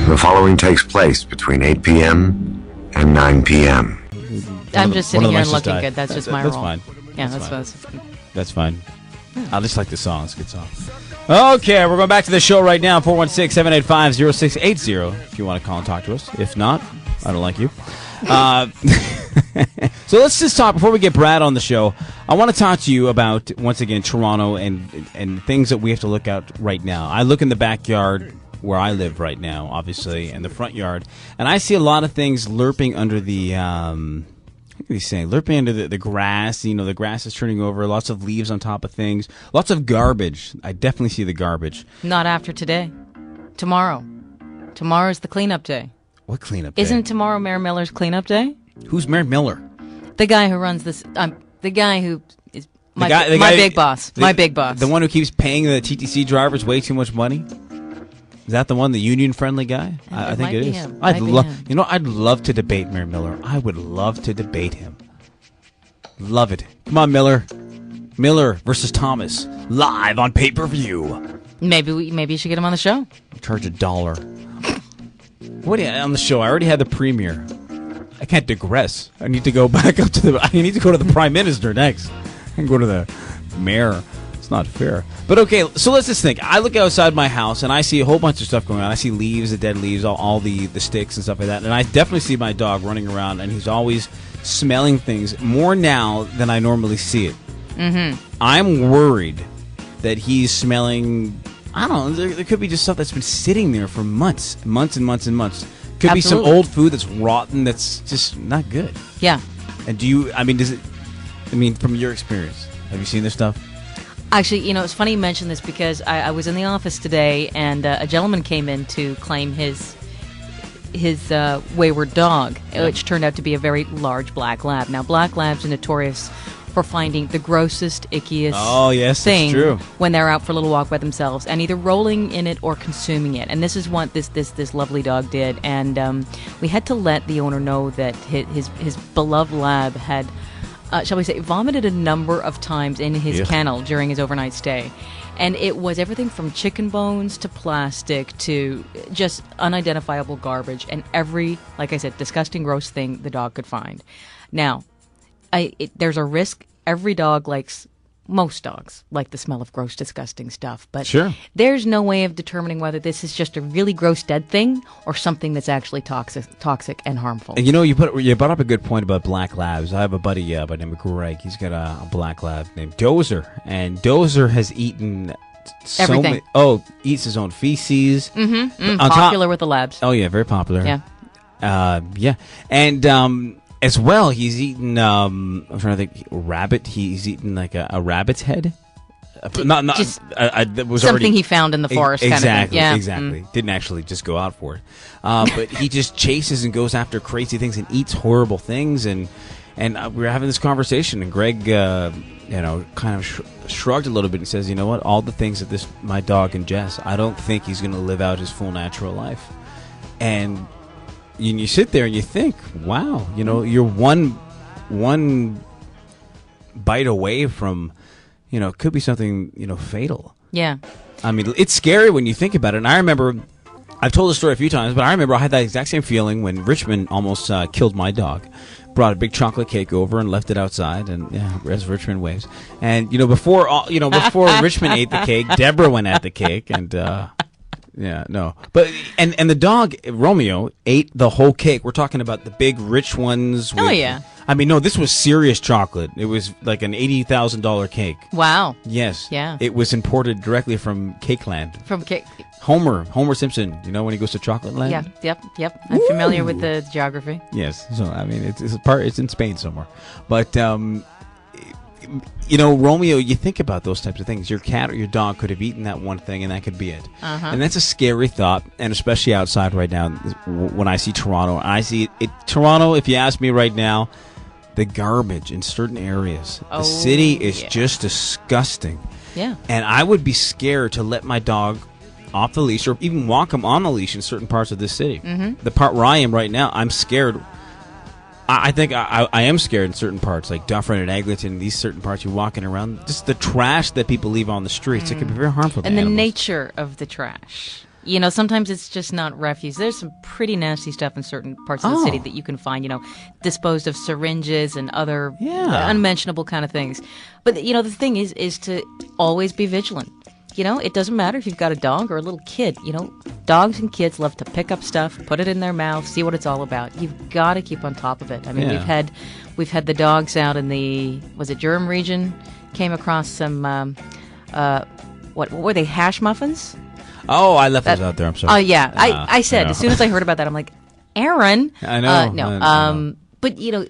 The following takes place between 8 p.m. and 9 p.m. I'm just sitting here and looking good. That's just my role. That's fine. Yeah, That's fine. I just like the song. It's a good song. Okay, we're going back to the show right now. 416-785-0680 if you want to call and talk to us. If not, I don't like you. So let's just talk, before we get Brad on the show, I want to talk to you about, once again, Toronto and things that we have to look at right now. I look in the backyard where I live right now, obviously, and the front yard, and I see a lot of things lurping under the, what are you saying? Lurping under the grass. You know, the grass is turning over, lots of leaves on top of things, lots of garbage. I definitely see the garbage. Not after today. Tomorrow. Tomorrow's the cleanup day. What cleanup day? Isn't tomorrow Mayor Miller's cleanup day? Who's Mayor Miller? The guy who runs this, the guy who is my big boss. My big boss. The one who keeps paying the TTC drivers way too much money? Is that the one, the union-friendly guy? I think it is. I'd love to debate Mayor Miller. I would love to debate him. Love it. Come on, Miller. Miller versus Thomas, live on pay-per-view. Maybe you should get him on the show. Charge $1. What on the show? I already had the premiere. I can't digress. I need to go back up to I need to go to the Prime Minister next. I can go to the mayor. It's not fair. But okay, so let's just think. I look outside my house and I see a whole bunch of stuff going on. I see leaves, the dead leaves, all the sticks and stuff like that. And I definitely see my dog running around, and he's always smelling things more now than I normally see it. Mm-hmm. I'm worried that he's smelling, I don't know, there could be just stuff that's been sitting there for months and months. Could Absolutely. be some old food that's rotten, that's just not good. Yeah. And from your experience, have you seen this stuff? Actually, it's funny you mention this because I was in the office today, and a gentleman came in to claim his wayward dog, which turned out to be a very large black lab. Now, black labs are notorious for finding the grossest, ickiest thing true. When they're out for a little walk by themselves, and either rolling in it or consuming it. And this is what this lovely dog did. And we had to let the owner know that his beloved lab had, shall we say, vomited a number of times in his kennel during his overnight stay. And it was everything from chicken bones to plastic to just unidentifiable garbage and every, like I said, disgusting, gross thing the dog could find. Now, there's a risk. Most dogs like the smell of gross, disgusting stuff. But sure. There's no way of determining whether this is just a really gross, dead thing or something that's actually toxic and harmful. And you brought up a good point about black labs. I have a buddy by the name of Greg. He's got a black lab named Dozer. And Dozer has eaten everything. Eats his own feces. Mm-hmm. Popular with the labs. Oh, yeah, very popular. Yeah. Yeah. And as well, he's eaten, I'm trying to think, rabbit. He's eaten like a rabbit's head. That was something he found in the forest. Exactly, kind of thing. Yeah. Exactly. Didn't actually just go out for it. But he just chases and goes after crazy things and eats horrible things. And we were having this conversation, and Greg, kind of shrugged a little bit and says, you know what, all the things that my dog ingests, I don't think he's going to live out his full natural life. And you sit there and you think, wow, you're one bite away from, it could be something, fatal. Yeah. I mean, it's scary when you think about it. And I remember, I've told the story a few times, but I remember I had that exact same feeling when Richmond almost killed my dog. Brought a big chocolate cake over and left it outside, and as Richmond waves. And before Richmond ate the cake, Deborah went at the cake, and yeah, no. But and the dog Romeo ate the whole cake. We're talking about the big rich ones. Oh yeah. I mean, no, this was serious chocolate. It was like an $80,000 cake. Wow. Yes. Yeah. It was imported directly from Cakeland. From Cake. Homer Simpson. When he goes to Chocolate Land. Yeah. Yep. I'm familiar with the geography. Yes. So I mean, it's in Spain somewhere, but. Romeo, you think about those types of things. Your cat or your dog could have eaten that one thing, and that could be it. Uh-huh. And that's a scary thought, and especially outside right now when I see Toronto. I see it. Toronto, if you ask me right now, the garbage in certain areas. The city is just disgusting. Yeah. And I would be scared to let my dog off the leash or even walk him on the leash in certain parts of this city. Mm-hmm. The part where I am right now, I'm scared. I think I am scared in certain parts, like Dufferin and Eglinton. These certain parts, you're walking around, just the trash that people leave on the streets. It can be very harmful. And to the animals. nature of the trash. You know, sometimes it's just not refuse. There's some pretty nasty stuff in certain parts of the city that you can find, you know, disposed of syringes and other unmentionable kind of things. But, you know, the thing is to always be vigilant. You know, it doesn't matter if you've got a dog or a little kid. You know, dogs and kids love to pick up stuff, put it in their mouth, see what it's all about. You've got to keep on top of it. I mean, we've had the dogs out in the, was it Durham region, came across some, what were they, hash muffins? Oh, I left those out there. I'm sorry. Oh, yeah. I said, as soon as I heard about that, I'm like, Aaron. I know. No. But, you know,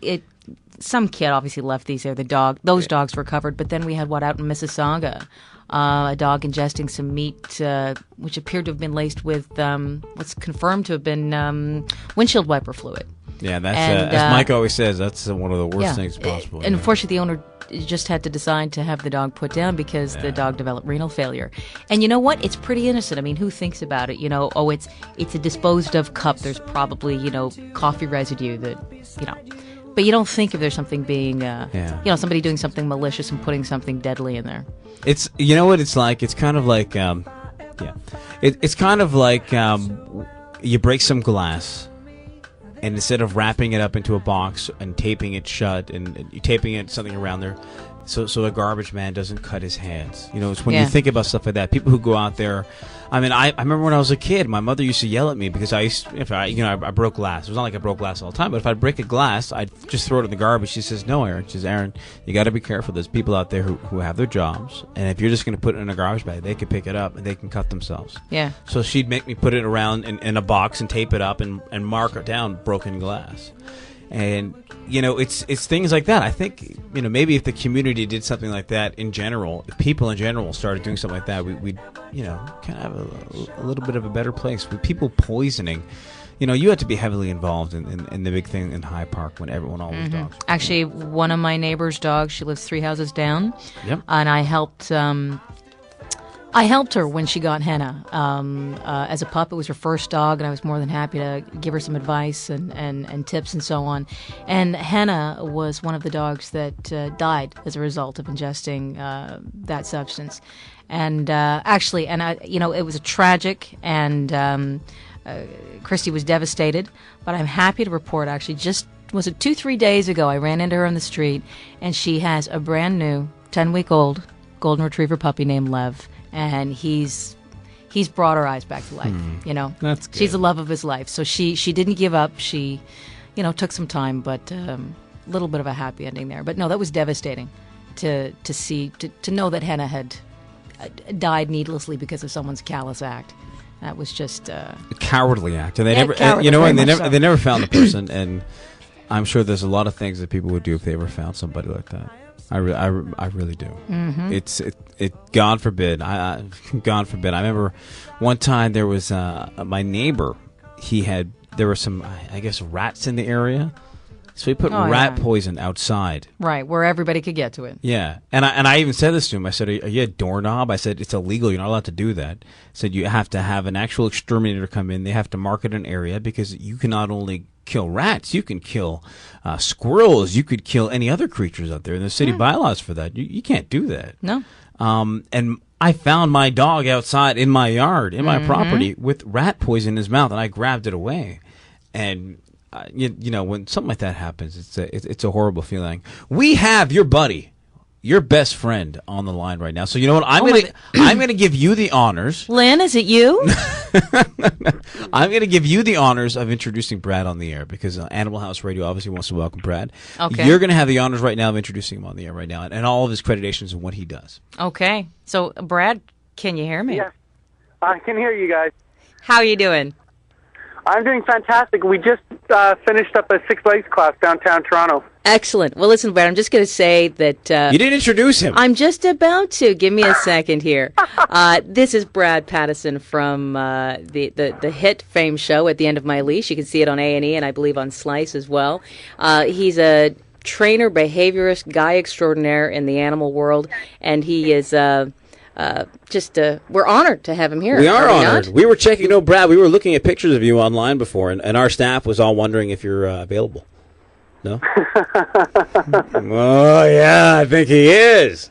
some kid obviously left these there. Those dogs were covered. But then we had out in Mississauga? A dog ingesting some meat, which appeared to have been laced with what's confirmed to have been windshield wiper fluid. Yeah, that's as Mike always says, that's one of the worst things possible. And unfortunately, the owner just had to decide to have the dog put down because the dog developed renal failure. And you know what? It's pretty innocent. I mean, who thinks about it? You know, it's a disposed of cup. There's probably, you know, coffee residue that, you know. But you don't think if there's something being, you know, somebody doing something malicious and putting something deadly in there. It's, you know what it's like? It's kind of like, it's kind of like you break some glass, and instead of wrapping it up into a box and taping it shut and you taping it something around there, so a garbage man doesn't cut his hands. You know, it's when you think about stuff like that. People who go out there. I mean, I remember when I was a kid, my mother used to yell at me because I broke glass. It was not like I broke glass all the time, but if I break a glass, I'd just throw it in the garbage. She says, "No, Aaron." She says, "Aaron, you got to be careful. There's people out there who have their jobs, and if you're just going to put it in a garbage bag, they could pick it up and they can cut themselves." Yeah. So she'd make me put it around in a box and tape it up and mark it down broken glass. And, you know, it's things like that. I think, you know, maybe if the community did something like that in general, if people in general started doing something like that, we'd you know, kind of have a little bit of a better place. With people poisoning, you know, you had to be heavily involved in the big thing in High Park when all those dogs. Actually, one of my neighbor's dogs, she lives 3 houses down. Yep. And I helped her when she got Henna. As a pup, it was her first dog, and I was more than happy to give her some advice and tips and so on. And Henna was one of the dogs that died as a result of ingesting that substance. And actually, it was a tragic, and Christy was devastated. But I'm happy to report, actually, just, was it 2-3 days ago, I ran into her on the street, and she has a brand new 10-week-old golden retriever puppy named Lev. And he's brought her eyes back to life. You know, that's good. She's the love of his life. So she didn't give up. She, you know, took some time, but a little bit of a happy ending there. But no, that was devastating to see, to know that Henna had died needlessly because of someone's callous act. That was just a cowardly act. And they they never found the person. And I'm sure there's a lot of things that people would do if they ever found somebody like that. I really do. Mm-hmm. God forbid. God forbid. I remember one time there was my neighbor. There were some, I guess, rats in the area, so he put rat poison outside. Right, where everybody could get to it. Yeah, and I even said this to him. I said, "Are you a doorknob?" I said, "It's illegal. You're not allowed to do that." I said, "You have to have an actual exterminator come in. They have to market an area because you can not only kill rats, you can kill squirrels, you could kill any other creatures out there. And there's city bylaws for that. You can't do that." No. And I found my dog outside in my yard, in my property, with rat poison in his mouth, and I grabbed it away. And you know, when something like that happens, it's a horrible feeling. We have your buddy, your best friend, on the line right now. So you know what? I'm gonna give you the honors. Lynn, is it you? I'm going to give you the honors of introducing Brad on the air because Animal House Radio obviously wants to welcome Brad. Okay. You're going to have the honors right now of introducing him on the air right now and all of his accreditations and what he does. Okay. So, Brad, can you hear me? Yeah, I can hear you guys. How are you doing? I'm doing fantastic. We just finished up a Six Legs class downtown Toronto. Excellent. Well, listen, Brad, I'm just going to say that... you didn't introduce him. I'm just about to. Give me a second here. This is Brad Pattison from the hit Fame show, At the End of My Leash. You can see it on A&E and I believe on Slice as well. He's a trainer, behaviorist, guy extraordinaire in the animal world, and he is... we're honored to have him here. We are honored. We were checking, Brad, we were looking at pictures of you online before, and our staff was all wondering if you're available. No? Oh, yeah, I think he is.